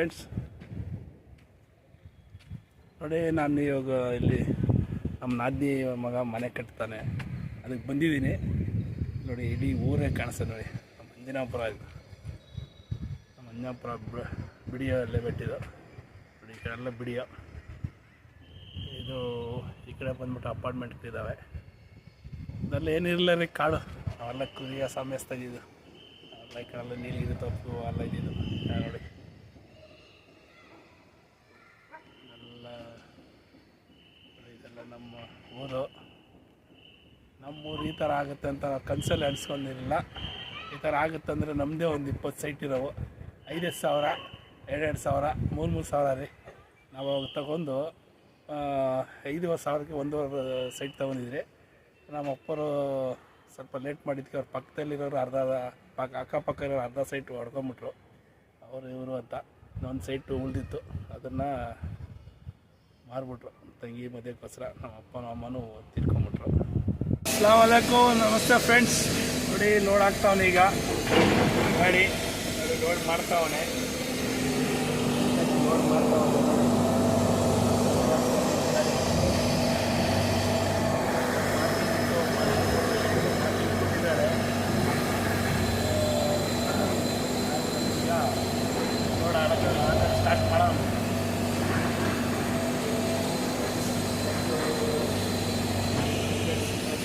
Friends, ನೋಡಿ ನಾನು ಇವಾಗ ಇಲ್ಲಿ ನಮ್ಮ ನಾದಿನಿ ಮಗ ಮನೆ ಕಟ್ತಾನೆ, ಅದಕ್ಕೆ ಬಂದಿದ್ದೀನಿ. ನೋಡಿ ಇಡೀ ಊರೇ ಕಾಣಿಸ್ತದೆ. ನೋಡಿ ನಮ್ಮ ಅಂಜನಾಪುರ, ಇದು ನಮ್ಮ ಅಂಜನಾಪುರ ಬಿಡಿಯೋ ಅಲ್ಲೇ ಬಿಟ್ಟಿದ್ದು. ನೋಡಿ ಈ ಕಡೆ ಎಲ್ಲ ಬಿಡಿಯೋ, ಇದು ಈ ಕಡೆ ಬಂದ್ಬಿಟ್ಟು ಅಪಾರ್ಟ್ಮೆಂಟ್ಗಳಿದ್ದಾವೆ. ಇದರಲ್ಲಿ ಏನಿರಲ್ಲ ರೀ, ಕಾಡು ಅವೆಲ್ಲ ಕುರಿಯ ಸಮಯಸ್ತಾಗಿದ್ದು ಅಲ್ಲ. ಈ ಕಡೆಲ್ಲ ನೀರಿಗಿದು ತಪ್ಪು ಎಲ್ಲ ಇದ್ದಿದ್ದು ನೋಡಿ. ಇದೆಲ್ಲ ನಮ್ಮ ಊರು. ನಮ್ಮೂರು ಈ ಥರ ಆಗುತ್ತೆ ಅಂತ ಕನಸಲ್ಲಿ ಅನಿಸ್ಕೊಂಡಿರಲಿಲ್ಲ. ಈ ಥರ ಆಗುತ್ತೆ ಅಂದರೆ ನಮ್ಮದೇ ಒಂದು 20 ಸೈಟ್ ಇರೋವು. 5,000 ಸಾವಿರ, 2,000 ಸಾವಿರ, 3,000 ಸಾವಿರ ರೀ. ನಾವು ತಗೊಂಡು 5,000 ಸಾವಿರಕ್ಕೆ 1,500 ಸೈಟ್ ತೊಗೊಂಡಿದ್ರಿ. ನಮ್ಮ ಅಪ್ಪರು ಸ್ವಲ್ಪ ಲೇಟ್ ಮಾಡಿದ್ದಕ್ಕೆ ಅವ್ರ ಪಕ್ಕದಲ್ಲಿರೋರು ಅಕ್ಕಪಕ್ಕ ಇರೋರು ಅರ್ಧ ಸೈಟ್ ಹೊಡ್ಕೊಂಬಿಟ್ರು. ಅವರು ಇವರು ಅಂತ ಇನ್ನೊಂದು ಸೈಟು ಉಳಿದಿತ್ತು, ಅದನ್ನು ಮಾರ್ಬಿಟ್ರು. ತಂಗಿ ಮದುವೆಗೋಸ್ಕರ ನಮ್ಮ ಅಪ್ಪನೂ ಅಮ್ಮನೂ ತಿರ್ಕೊಂಬಿಟ್ರು. ಅಸ್ಸಲಾಮು ಅಲೈಕುಮ್, ನಮಸ್ತೆ ಫ್ರೆಂಡ್ಸ್. ನೋಡಿ ಲೋಡ್ ಆಗ್ತಾವನೆ ಈಗ ಗಾಡಿ, ಲೋಡ್ ಮಾಡ್ತಾವನೆ. ಸ್ಟಾರ್ಟ್ ಮಾಡೋಣ.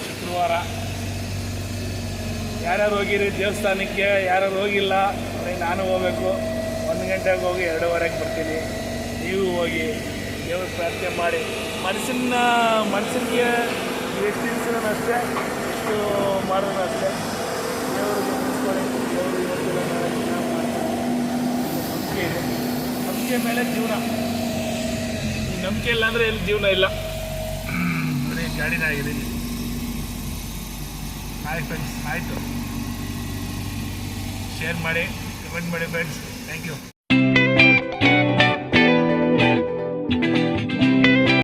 ಶುಕ್ರವಾರ ಯಾರ್ಯಾರು ಹೋಗಿರಿ ದೇವಸ್ಥಾನಕ್ಕೆ, ಯಾರ್ಯಾರು ಹೋಗಿಲ್ಲ ನಾನು ಹೋಗ್ಬೇಕು. 1 ಗಂಟೆಗೆ ಹೋಗಿ 2:15ಕ್ಕೆ ಬರ್ತೀನಿ. ನೀವು ಹೋಗಿ ದೇವ್ರ ಪ್ರಾರ್ಥನೆ ಮಾಡಿ. ಮನಸ್ಸಿಗೆ ಎಷ್ಟು ಇರಿಸಿದ್ರು ಅಷ್ಟೇ, ಎಷ್ಟು ಮಾಡಿದ್ರು ಅಷ್ಟೇ. ದೇವರಿಗೆ ಮುಗಿಸ್ಕೊಳ್ಳಿ. ದೇವರು ಇವತ್ತಿನ ನಂಬಿಕೆ ಇದೆ. ನಂಬಿಕೆ ಮೇಲೆ ಜೀವನ. ಈ ನಂಬಿಕೆ ಇಲ್ಲ ಅಂದರೆ ಎಲ್ಲಿ ಜೀವನ ಇಲ್ಲ. ನೋಡಿ ಗಾಡಿನ ಆಗಿದ್ದೀನಿ. ಹಾಯ್ ಫ್ರೆಂಡ್ಸ್, ಆಯಿತು. ಶೇರ್ ಮಾಡಿ, ಕಮೆಂಟ್ ಮಾಡಿ ಫ್ರೆಂಡ್ಸ್. Thank you.